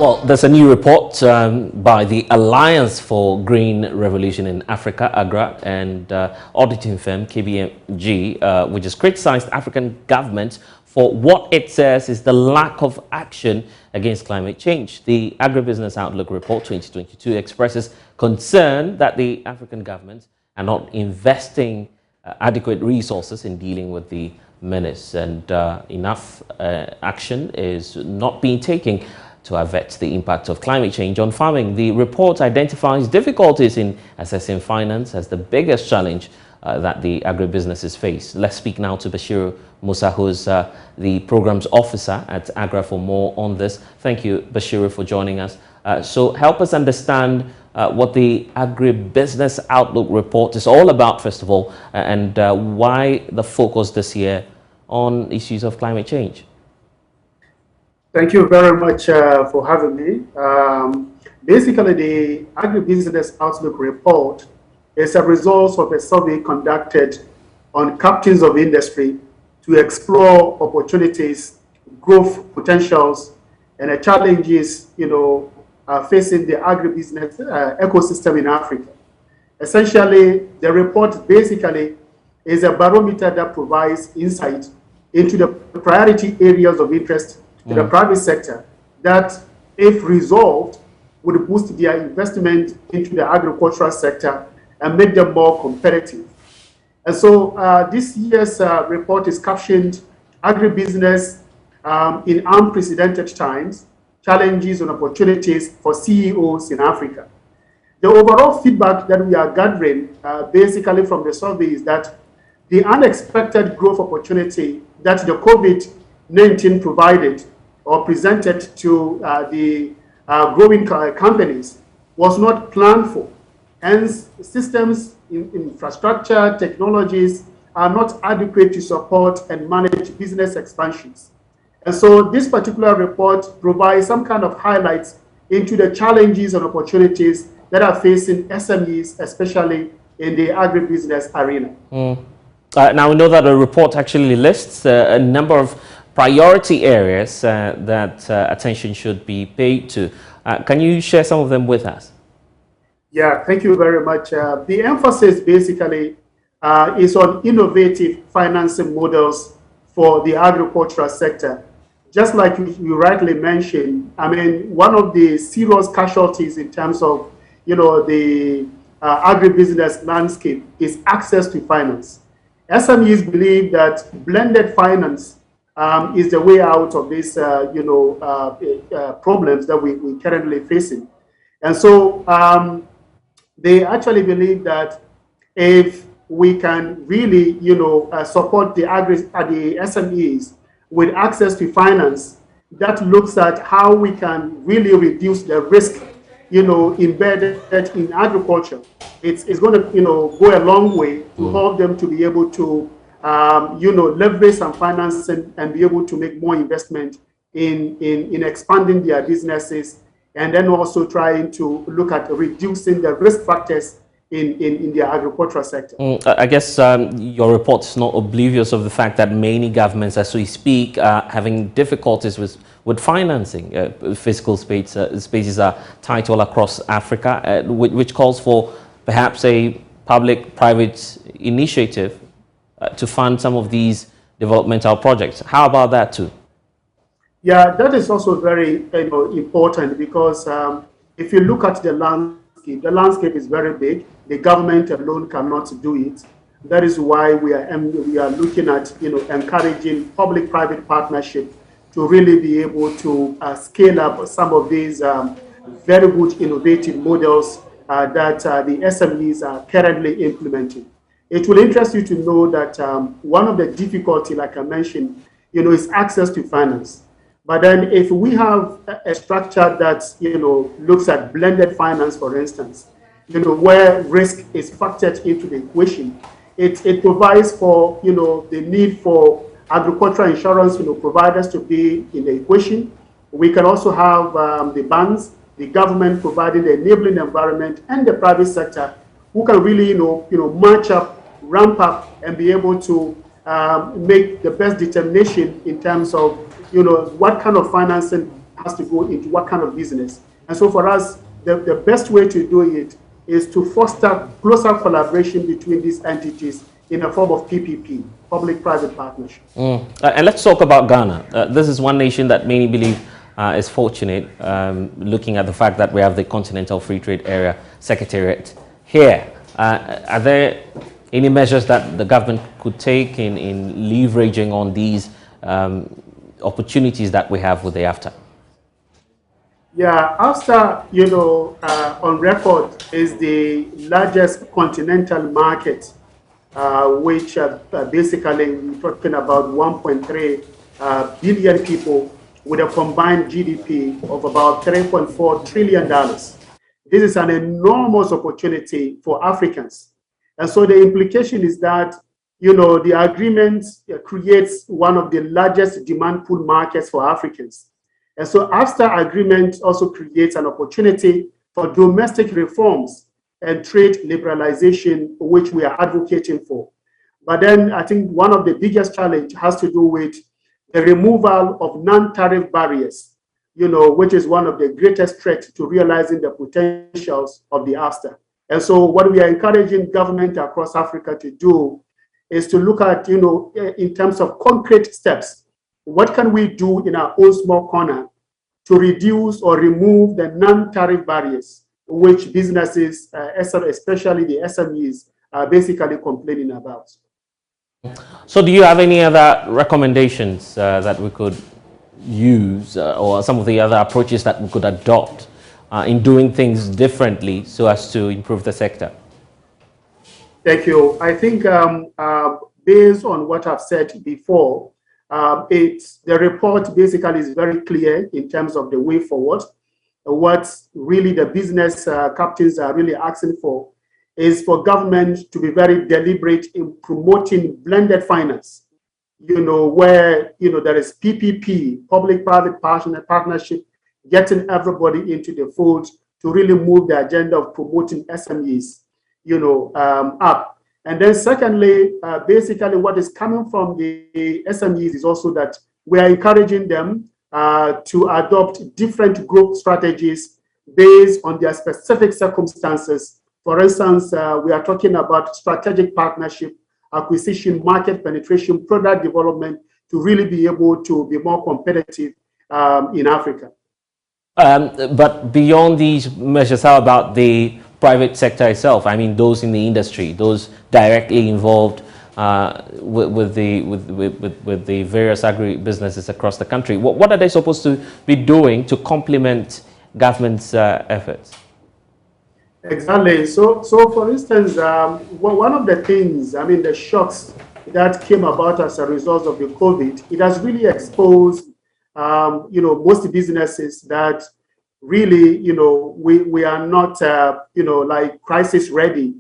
Well, there's a new report by the Alliance for Green Revolution in Africa, AGRA, and auditing firm KPMG, which has criticized African governments for what it says is the lack of action against climate change. The Agribusiness Outlook Report 2022 expresses concern that the African governments are not investing adequate resources in dealing with the menace, and enough action is not being taken to avert the impact of climate change on farming. The report identifies difficulties in accessing finance as the biggest challenge that the agribusinesses face. Let's speak now to Bashir Musa, who's the programs officer at AGRA, for more on this. Thank you, Bashir, for joining us. So help us understand what the Agribusiness Outlook Report is all about, first of all, and why the focus this year on issues of climate change. Thank you very much for having me. Basically, the Agribusiness Outlook Report is a result of a survey conducted on captains of industry to explore opportunities, growth potentials, and the challenges, facing the agribusiness ecosystem in Africa. Essentially, the report basically is a barometer that provides insight into the priority areas of interest to the private sector that, if resolved, would boost their investment into the agricultural sector and make them more competitive. And so this year's report is captioned Agribusiness in Unprecedented Times, Challenges and Opportunities for CEOs in Africa. The overall feedback that we are gathering basically from the survey is that the unexpected growth opportunity that the COVID-19 provided or presented to the growing companies was not planned for. Hence, systems, infrastructure, technologies are not adequate to support and manage business expansions. And so this particular report provides some kind of highlights into the challenges and opportunities that are facing SMEs, especially in the agribusiness arena. Now, we know that the report actually lists a number of priority areas that attention should be paid to. Can you share some of them with us? Yeah, thank you very much. The emphasis basically is on innovative financing models for the agricultural sector. Just like you rightly mentioned, I mean, one of the serious casualties in terms of, the agribusiness landscape is access to finance. SMEs believe that blended finance is the way out of these, problems that we currently facing. And so they actually believe that if we can really, support the SMEs with access to finance, that looks at how we can really reduce the risk, embedded in agriculture. It's going to, go a long way to help them to be able to leverage some financing and be able to make more investment in expanding their businesses, and then also trying to look at reducing the risk factors in the agricultural sector. I guess your report is not oblivious of the fact that many governments, as we speak, are having difficulties with financing. Fiscal spaces are tight all across Africa, which calls for perhaps a public-private initiative to fund some of these developmental projects. How about that too? Yeah, that is also very important, because if you look at the landscape is very big. The government alone cannot do it. That is why we are looking at encouraging public-private partnership to really be able to scale up some of these very good innovative models that the SMEs are currently implementing. It will interest you to know that one of the difficulty, like I mentioned, is access to finance. But then if we have a structure that, looks at blended finance, for instance, where risk is factored into the equation, it provides for, the need for agricultural insurance, providers to be in the equation. We can also have the banks, the government providing the enabling environment, and the private sector who can really, match up, ramp up, and be able to make the best determination in terms of, what kind of financing has to go into what kind of business. And so for us, the best way to do it is to foster closer collaboration between these entities in a form of PPP, public-private partnership. And let's talk about Ghana. This is one nation that many believe is fortunate, looking at the fact that we have the Continental Free Trade Area Secretariat here. Are there any measures that the government could take in leveraging on these opportunities that we have with the AfTA? Yeah, AfTA, on record is the largest continental market, which basically we're talking about 1.3 billion people with a combined GDP of about $3.4 trillion. This is an enormous opportunity for Africans. And so the implication is that, the agreement creates one of the largest demand pool markets for Africans. And so AfTA agreement also creates an opportunity for domestic reforms and trade liberalization, which we are advocating for. But then I think one of the biggest challenge has to do with the removal of non-tariff barriers, which is one of the greatest threats to realizing the potentials of the AfTA. And so what we are encouraging government across Africa to do is to look at, in terms of concrete steps, what can we do in our own small corner to reduce or remove the non-tariff barriers, which businesses, especially the SMEs, are basically complaining about. So do you have any other recommendations that we could use or some of the other approaches that we could adopt in doing things differently so as to improve the sector? Thank you. I think based on what I've said before, the report basically is very clear in terms of the way forward. What really the business captains are really asking for is for government to be very deliberate in promoting blended finance, where, there is PPP, public-private partnership, getting everybody into the fold to really move the agenda of promoting SMEs, up. And then secondly, basically what is coming from the SMEs is also that we are encouraging them to adopt different growth strategies based on their specific circumstances. For instance, we are talking about strategic partnership, acquisition, market penetration, product development to really be able to be more competitive in Africa. But beyond these measures, how about the private sector itself? I mean, those in the industry, those directly involved with the various agri-businesses across the country. What are they supposed to be doing to complement government's efforts? Exactly. So for instance, one of the things, the shocks that came about as a result of the COVID, it has really exposed, most businesses that really, we are not, like crisis ready.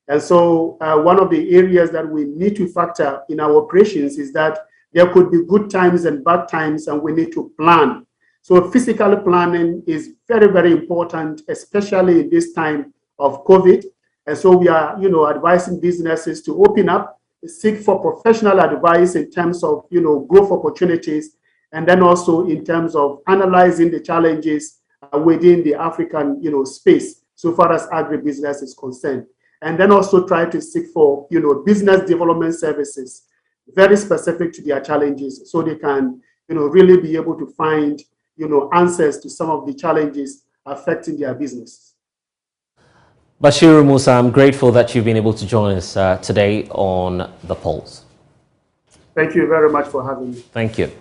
And so one of the areas that we need to factor in our operations is that there could be good times and bad times, and we need to plan. So physical planning is very, very important, especially in this time of COVID. And so we are, advising businesses to open up, seek for professional advice in terms of, growth opportunities, and then also in terms of analyzing the challenges within the African, space, so far as agribusiness is concerned. And then also try to seek for, business development services, very specific to their challenges, so they can, really be able to find, answers to some of the challenges affecting their business. Bashiru Musa, I'm grateful that you've been able to join us today on The Pulse. Thank you very much for having me. Thank you.